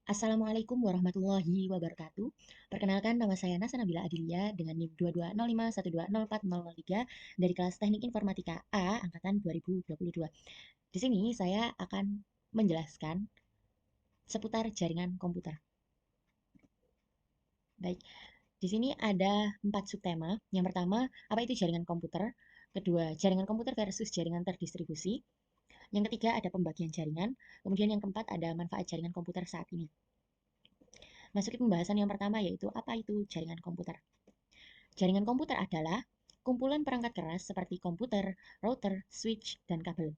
Assalamualaikum warahmatullahi wabarakatuh. Perkenalkan, nama saya Nasa Nabila Adilia dengan NIM 2205120403 dari kelas Teknik Informatika A angkatan 2022. Di sini saya akan menjelaskan seputar jaringan komputer. Baik, di sini ada 4 subtema. Yang pertama, apa itu jaringan komputer? Kedua, jaringan komputer versus jaringan terdistribusi. Yang ketiga, ada pembagian jaringan. Kemudian yang keempat, ada manfaat jaringan komputer saat ini. Masuki pembahasan yang pertama, yaitu apa itu jaringan komputer. Jaringan komputer adalah kumpulan perangkat keras seperti komputer, router, switch, dan kabel,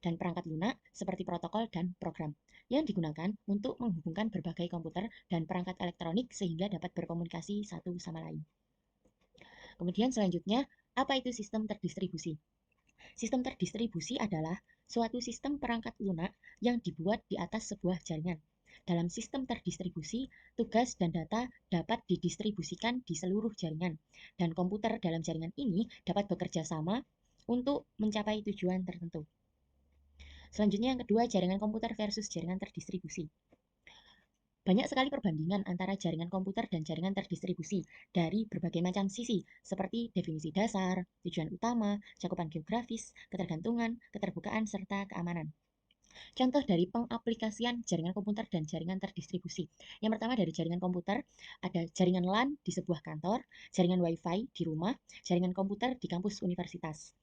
dan perangkat lunak seperti protokol dan program, yang digunakan untuk menghubungkan berbagai komputer dan perangkat elektronik sehingga dapat berkomunikasi satu sama lain. Kemudian selanjutnya, apa itu sistem terdistribusi? Sistem terdistribusi adalah suatu sistem perangkat lunak yang dibuat di atas sebuah jaringan. Dalam sistem terdistribusi, tugas dan data dapat didistribusikan di seluruh jaringan, dan komputer dalam jaringan ini dapat bekerja sama untuk mencapai tujuan tertentu. Selanjutnya yang kedua, jaringan komputer versus jaringan terdistribusi. Banyak sekali perbandingan antara jaringan komputer dan jaringan terdistribusi dari berbagai macam sisi, seperti definisi dasar, tujuan utama, cakupan geografis, ketergantungan, keterbukaan, serta keamanan. Contoh dari pengaplikasian jaringan komputer dan jaringan terdistribusi. Yang pertama dari jaringan komputer, ada jaringan LAN di sebuah kantor, jaringan Wi-Fi di rumah, jaringan komputer di kampus universitas.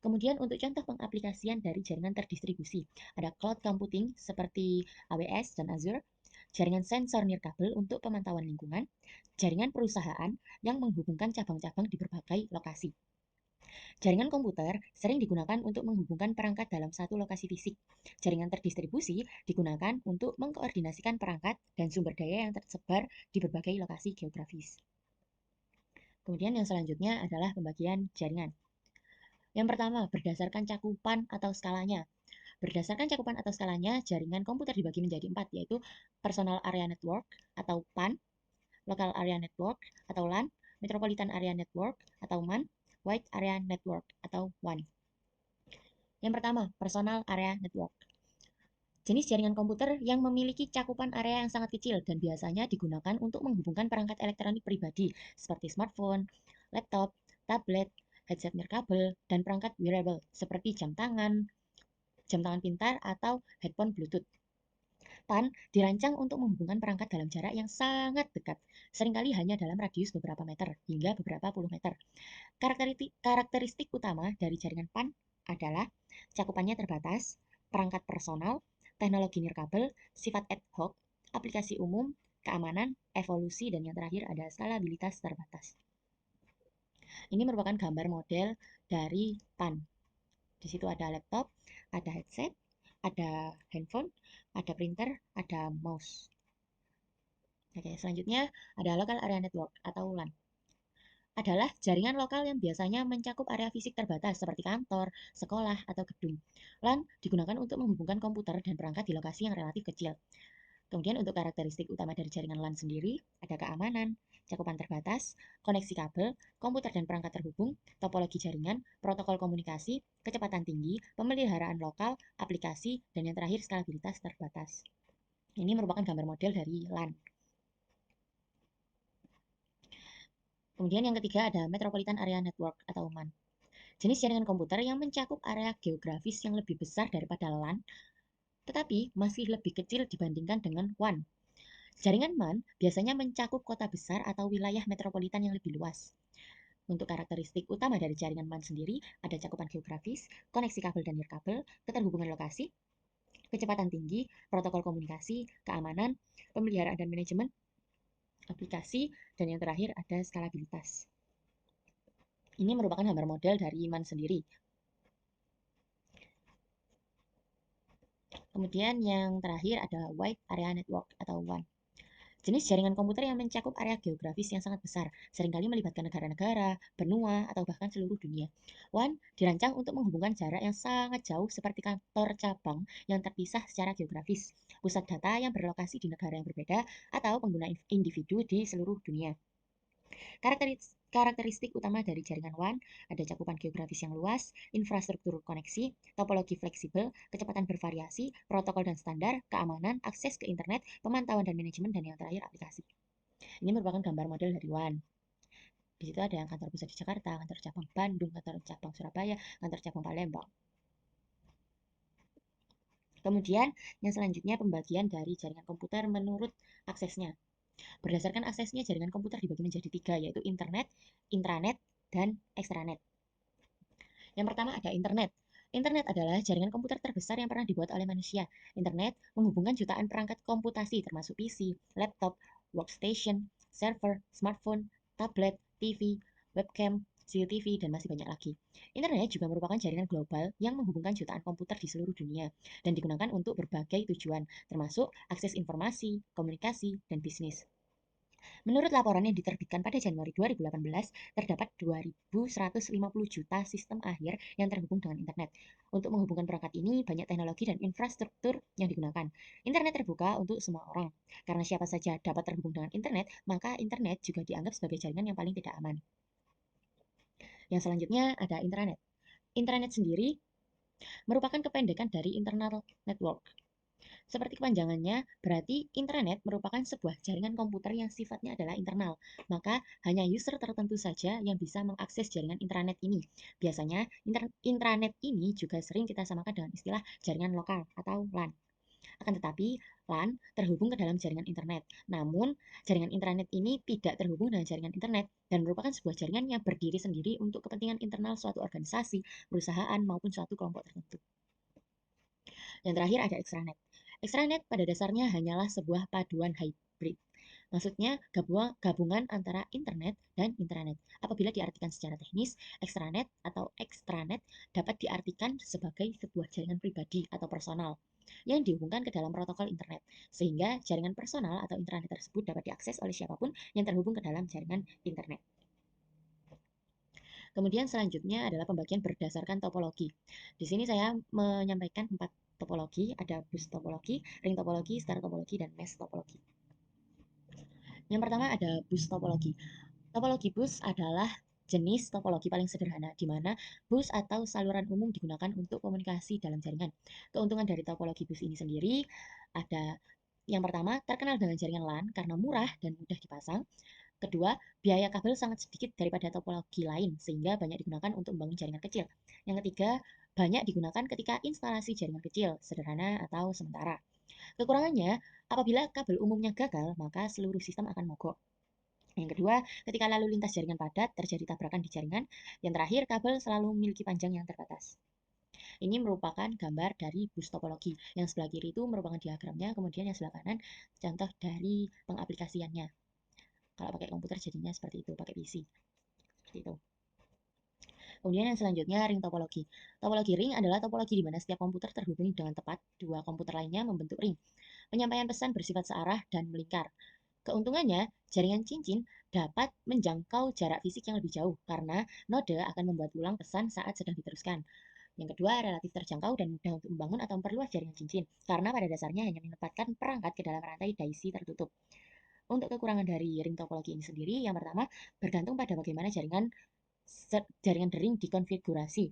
Kemudian untuk contoh pengaplikasian dari jaringan terdistribusi, ada cloud computing seperti AWS dan Azure, jaringan sensor nirkabel untuk pemantauan lingkungan, jaringan perusahaan yang menghubungkan cabang-cabang di berbagai lokasi. Jaringan komputer sering digunakan untuk menghubungkan perangkat dalam satu lokasi fisik. Jaringan terdistribusi digunakan untuk mengkoordinasikan perangkat dan sumber daya yang tersebar di berbagai lokasi geografis. Kemudian yang selanjutnya adalah pembagian jaringan. Yang pertama, berdasarkan cakupan atau skalanya. Berdasarkan cakupan atau skalanya, jaringan komputer dibagi menjadi 4, yaitu Personal Area Network atau PAN, Local Area Network atau LAN, Metropolitan Area Network atau MAN, Wide Area Network atau WAN. Yang pertama, Personal Area Network. Jenis jaringan komputer yang memiliki cakupan area yang sangat kecil dan biasanya digunakan untuk menghubungkan perangkat elektronik pribadi seperti smartphone, laptop, tablet, headset nirkabel, dan perangkat wearable seperti jam tangan pintar, atau headphone Bluetooth. PAN dirancang untuk menghubungkan perangkat dalam jarak yang sangat dekat, seringkali hanya dalam radius beberapa meter hingga beberapa puluh meter. Karakteristik utama dari jaringan PAN adalah cakupannya terbatas, perangkat personal, teknologi nirkabel, sifat ad hoc, aplikasi umum, keamanan, evolusi, dan yang terakhir ada skalabilitas terbatas. Ini merupakan gambar model dari PAN. Di situ ada laptop, ada headset, ada handphone, ada printer, ada mouse. Oke, selanjutnya ada local area network atau LAN. Adalah jaringan lokal yang biasanya mencakup area fisik terbatas seperti kantor, sekolah, atau gedung. LAN digunakan untuk menghubungkan komputer dan perangkat di lokasi yang relatif kecil. Kemudian untuk karakteristik utama dari jaringan LAN sendiri, ada keamanan, cakupan terbatas, koneksi kabel, komputer dan perangkat terhubung, topologi jaringan, protokol komunikasi, kecepatan tinggi, pemeliharaan lokal, aplikasi, dan yang terakhir skalabilitas terbatas. Ini merupakan gambar model dari LAN. Kemudian yang ketiga ada Metropolitan Area Network atau MAN. Jenis jaringan komputer yang mencakup area geografis yang lebih besar daripada LAN, tetapi masih lebih kecil dibandingkan dengan WAN. Jaringan MAN biasanya mencakup kota besar atau wilayah metropolitan yang lebih luas. Untuk karakteristik utama dari jaringan MAN sendiri, ada cakupan geografis, koneksi kabel dan nirkabel, keterhubungan lokasi, kecepatan tinggi, protokol komunikasi, keamanan, pemeliharaan dan manajemen, aplikasi, dan yang terakhir ada skalabilitas. Ini merupakan gambar model dari MAN sendiri. Kemudian yang terakhir ada Wide Area Network atau WAN. Jenis jaringan komputer yang mencakup area geografis yang sangat besar, seringkali melibatkan negara-negara, benua, atau bahkan seluruh dunia. WAN dirancang untuk menghubungkan jarak yang sangat jauh seperti kantor cabang yang terpisah secara geografis, pusat data yang berlokasi di negara yang berbeda, atau pengguna individu di seluruh dunia. Karakteristik utama dari jaringan WAN ada cakupan geografis yang luas, infrastruktur koneksi, topologi fleksibel, kecepatan bervariasi, protokol dan standar, keamanan, akses ke internet, pemantauan dan manajemen, dan yang terakhir aplikasi. Ini merupakan gambar model dari WAN. Di situ ada yang kantor pusat di Jakarta, kantor cabang Bandung, kantor cabang Surabaya, kantor cabang Palembang. Kemudian yang selanjutnya pembagian dari jaringan komputer menurut aksesnya. Berdasarkan aksesnya, jaringan komputer dibagi menjadi tiga, yaitu internet, intranet, dan extranet. Yang pertama ada internet. Internet adalah jaringan komputer terbesar yang pernah dibuat oleh manusia. Internet menghubungkan jutaan perangkat komputasi termasuk PC, laptop, workstation, server, smartphone, tablet, TV, webcam, CCTV, dan masih banyak lagi. Internet juga merupakan jaringan global yang menghubungkan jutaan komputer di seluruh dunia dan digunakan untuk berbagai tujuan, termasuk akses informasi, komunikasi, dan bisnis. Menurut laporan yang diterbitkan pada Januari 2018, terdapat 2.150 juta sistem akhir yang terhubung dengan internet. Untuk menghubungkan perangkat ini, banyak teknologi dan infrastruktur yang digunakan. Internet terbuka untuk semua orang. Karena siapa saja dapat terhubung dengan internet, maka internet juga dianggap sebagai jaringan yang paling tidak aman. Yang selanjutnya ada intranet. Intranet sendiri merupakan kependekan dari internal network. Seperti kepanjangannya, berarti intranet merupakan sebuah jaringan komputer yang sifatnya adalah internal. Maka, hanya user tertentu saja yang bisa mengakses jaringan intranet ini. Biasanya, intranet ini juga sering kita samakan dengan istilah jaringan lokal atau LAN. Akan tetapi, LAN terhubung ke dalam jaringan internet. Namun, jaringan intranet ini tidak terhubung dengan jaringan internet dan merupakan sebuah jaringan yang berdiri sendiri untuk kepentingan internal suatu organisasi, perusahaan, maupun suatu kelompok tertentu. Yang terakhir ada extranet. Extranet pada dasarnya hanyalah sebuah paduan hybrid. Maksudnya gabungan antara internet dan intranet. Apabila diartikan secara teknis, extranet atau extranet dapat diartikan sebagai sebuah jaringan pribadi atau personal yang dihubungkan ke dalam protokol internet, sehingga jaringan personal atau intranet tersebut dapat diakses oleh siapapun yang terhubung ke dalam jaringan internet. Kemudian selanjutnya adalah pembagian berdasarkan topologi. Di sini saya menyampaikan 4 topologi, ada bus topologi, ring topologi, star topologi, dan mesh topologi. Yang pertama ada bus topologi. Topologi bus adalah jenis topologi paling sederhana, di mana bus atau saluran umum digunakan untuk komunikasi dalam jaringan. Keuntungan dari topologi bus ini sendiri ada yang pertama, terkenal dengan jaringan LAN karena murah dan mudah dipasang. Kedua, biaya kabel sangat sedikit daripada topologi lain, sehingga banyak digunakan untuk membangun jaringan kecil. Yang ketiga, banyak digunakan ketika instalasi jaringan kecil, sederhana atau sementara. Kekurangannya, apabila kabel umumnya gagal, maka seluruh sistem akan mogok. Yang kedua, ketika lalu lintas jaringan padat, terjadi tabrakan di jaringan. Yang terakhir, kabel selalu memiliki panjang yang terbatas. Ini merupakan gambar dari bus topologi. Yang sebelah kiri itu merupakan diagramnya, kemudian yang sebelah kanan contoh dari pengaplikasiannya. Kalau pakai komputer jadinya seperti itu, pakai PC. Seperti itu. Kemudian yang selanjutnya ring topologi. Topologi ring adalah topologi di mana setiap komputer terhubung dengan tepat, dua komputer lainnya membentuk ring. Penyampaian pesan bersifat searah dan melingkar. Keuntungannya, jaringan cincin dapat menjangkau jarak fisik yang lebih jauh karena node akan membuat ulang pesan saat sedang diteruskan. Yang kedua, relatif terjangkau dan mudah untuk membangun atau memperluas jaringan cincin karena pada dasarnya hanya menempatkan perangkat ke dalam rantai daisy tertutup. Untuk kekurangan dari ring topologi ini sendiri, yang pertama, bergantung pada bagaimana jaringan dering dikonfigurasi.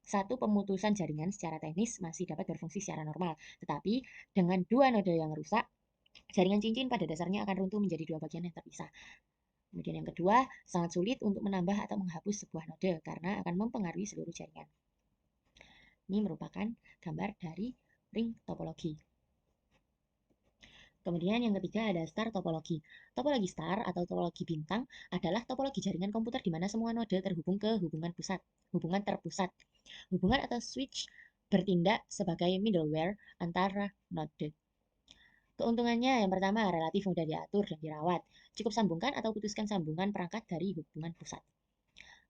Satu pemutusan jaringan secara teknis masih dapat berfungsi secara normal, tetapi dengan dua node yang rusak, jaringan cincin pada dasarnya akan runtuh menjadi dua bagian yang terpisah. Kemudian yang kedua, sangat sulit untuk menambah atau menghapus sebuah node karena akan mempengaruhi seluruh jaringan. Ini merupakan gambar dari ring topologi. Kemudian yang ketiga ada star topologi. Topologi star atau topologi bintang adalah topologi jaringan komputer di mana semua node terhubung ke hubungan terpusat. Hubungan atau switch bertindak sebagai middleware antara node. Keuntungannya yang pertama relatif mudah diatur dan dirawat. Cukup sambungkan atau putuskan sambungan perangkat dari hubungan pusat.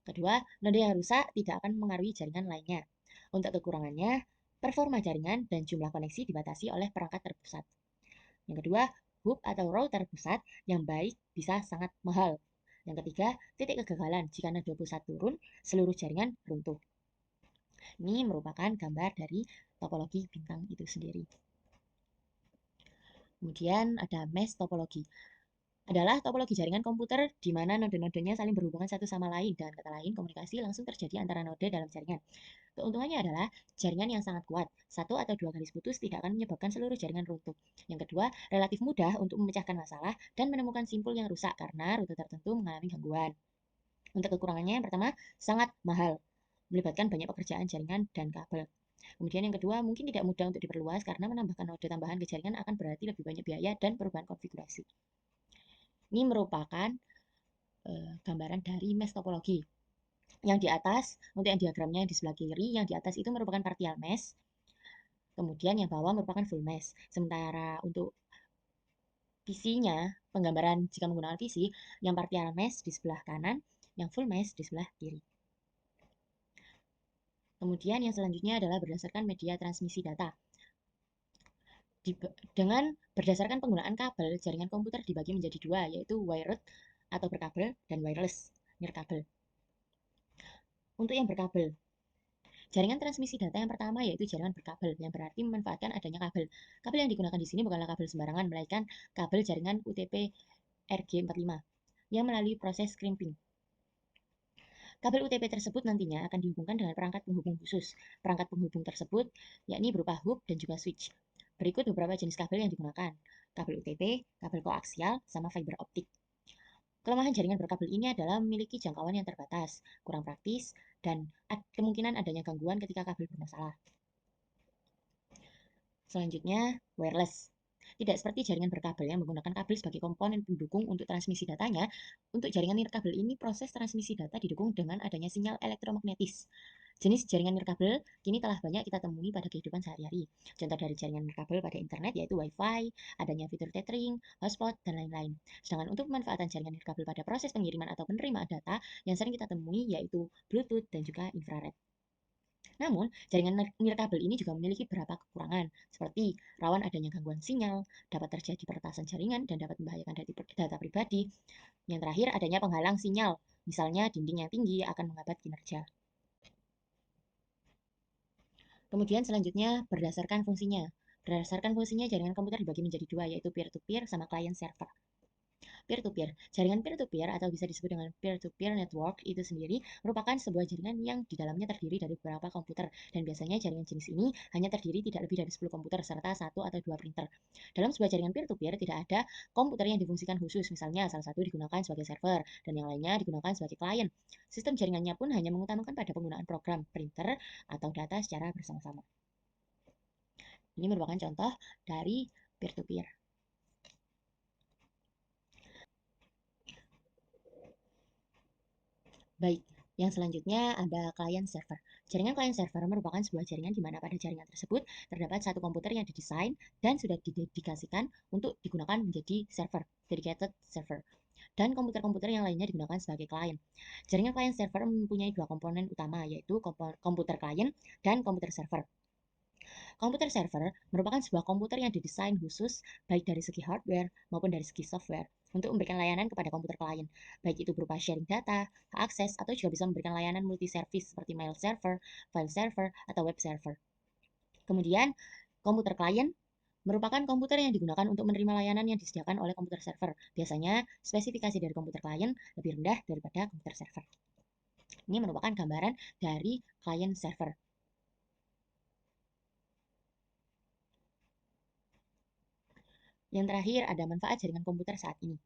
Kedua, node yang rusak tidak akan mengaruhi jaringan lainnya. Untuk kekurangannya, performa jaringan dan jumlah koneksi dibatasi oleh perangkat terpusat. Yang kedua, hub atau router pusat yang baik bisa sangat mahal. Yang ketiga, titik kegagalan jika node pusat turun, seluruh jaringan runtuh. Ini merupakan gambar dari topologi bintang itu sendiri. Kemudian ada mesh topologi. adalah topologi jaringan komputer di mana node-nodenya saling berhubungan satu sama lain, dan kata lain komunikasi langsung terjadi antara node dalam jaringan. Keuntungannya adalah jaringan yang sangat kuat, satu atau dua garis putus tidak akan menyebabkan seluruh jaringan runtuh. Yang kedua, relatif mudah untuk memecahkan masalah dan menemukan simpul yang rusak karena rute tertentu mengalami gangguan. Untuk kekurangannya, yang pertama, sangat mahal, melibatkan banyak pekerjaan jaringan dan kabel. Kemudian yang kedua, mungkin tidak mudah untuk diperluas karena menambahkan node tambahan ke jaringan akan berarti lebih banyak biaya dan perubahan konfigurasi. Ini merupakan gambaran dari mesh topologi. Yang di atas, untuk yang diagramnya di sebelah kiri, yang di atas itu merupakan partial mesh, kemudian yang bawah merupakan full mesh. Sementara untuk visinya, penggambaran jika menggunakan visi, yang partial mesh di sebelah kanan, yang full mesh di sebelah kiri. Kemudian yang selanjutnya adalah berdasarkan media transmisi data. Dengan berdasarkan penggunaan kabel, jaringan komputer dibagi menjadi dua, yaitu wired atau berkabel dan wireless, nirkabel. Untuk yang berkabel, jaringan transmisi data yang pertama yaitu jaringan berkabel, yang berarti memanfaatkan adanya kabel. Kabel yang digunakan di sini bukanlah kabel sembarangan, melainkan kabel jaringan UTP RG45 yang melalui proses crimping. Kabel UTP tersebut nantinya akan dihubungkan dengan perangkat penghubung khusus. Perangkat penghubung tersebut yakni berupa hub dan juga switch. Berikut beberapa jenis kabel yang digunakan. Kabel UTP, kabel koaksial, sama fiber optik. Kelemahan jaringan berkabel ini adalah memiliki jangkauan yang terbatas, kurang praktis, dan kemungkinan adanya gangguan ketika kabel bermasalah. Selanjutnya, wireless. Tidak seperti jaringan berkabel yang menggunakan kabel sebagai komponen pendukung untuk transmisi datanya, untuk jaringan nirkabel ini proses transmisi data didukung dengan adanya sinyal elektromagnetis. Jenis jaringan nirkabel kini telah banyak kita temui pada kehidupan sehari-hari. Contoh dari jaringan nirkabel pada internet yaitu Wi-Fi, adanya fitur tethering, hotspot, dan lain-lain. Sedangkan untuk pemanfaatan jaringan nirkabel pada proses pengiriman atau penerimaan data, yang sering kita temui yaitu Bluetooth dan juga infrared. Namun, jaringan nirkabel ini juga memiliki beberapa kekurangan, seperti rawan adanya gangguan sinyal, dapat terjadi peretasan jaringan, dan dapat membahayakan data pribadi. Yang terakhir, adanya penghalang sinyal, misalnya dinding yang tinggi akan menghambat kinerja. Kemudian selanjutnya, berdasarkan fungsinya. Berdasarkan fungsinya, jaringan komputer dibagi menjadi dua, yaitu peer-to-peer sama client server. Peer-to-peer. Jaringan peer-to-peer atau bisa disebut dengan peer-to-peer network itu sendiri merupakan sebuah jaringan yang di dalamnya terdiri dari beberapa komputer, dan biasanya jaringan jenis ini hanya terdiri tidak lebih dari 10 komputer serta satu atau dua printer. Dalam sebuah jaringan peer-to-peer tidak ada komputer yang difungsikan khusus, misalnya salah satu digunakan sebagai server dan yang lainnya digunakan sebagai klien. Sistem jaringannya pun hanya mengutamakan pada penggunaan program, printer, atau data secara bersama-sama. Ini merupakan contoh dari peer-to-peer. Baik, yang selanjutnya ada client server. Jaringan client server merupakan sebuah jaringan di mana pada jaringan tersebut terdapat satu komputer yang didesain dan sudah didedikasikan untuk digunakan menjadi server, dedicated server. Dan komputer-komputer yang lainnya digunakan sebagai client. Jaringan client server mempunyai dua komponen utama, yaitu komputer client dan komputer server. Komputer server merupakan sebuah komputer yang didesain khusus baik dari segi hardware maupun dari segi software untuk memberikan layanan kepada komputer klien, baik itu berupa sharing data, akses, atau juga bisa memberikan layanan multi-service seperti mail server, file server, atau web server. Kemudian, komputer klien merupakan komputer yang digunakan untuk menerima layanan yang disediakan oleh komputer server. Biasanya, spesifikasi dari komputer klien lebih rendah daripada komputer server. Ini merupakan gambaran dari client server. Yang terakhir, ada manfaat jaringan komputer saat ini.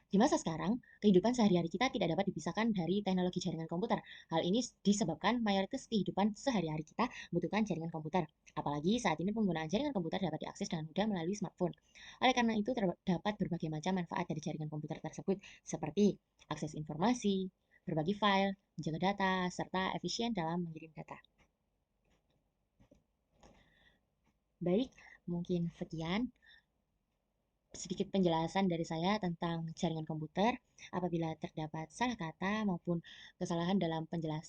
Di masa sekarang, kehidupan sehari-hari kita tidak dapat dipisahkan dari teknologi jaringan komputer. Hal ini disebabkan mayoritas kehidupan sehari-hari kita membutuhkan jaringan komputer. Apalagi saat ini penggunaan jaringan komputer dapat diakses dengan mudah melalui smartphone. Oleh karena itu, terdapat berbagai macam manfaat dari jaringan komputer tersebut, seperti akses informasi, berbagi file, menjaga data, serta efisien dalam mengirim data. Baik, mungkin sekian sedikit penjelasan dari saya tentang jaringan komputer. Apabila terdapat salah kata maupun kesalahan dalam penjelasan,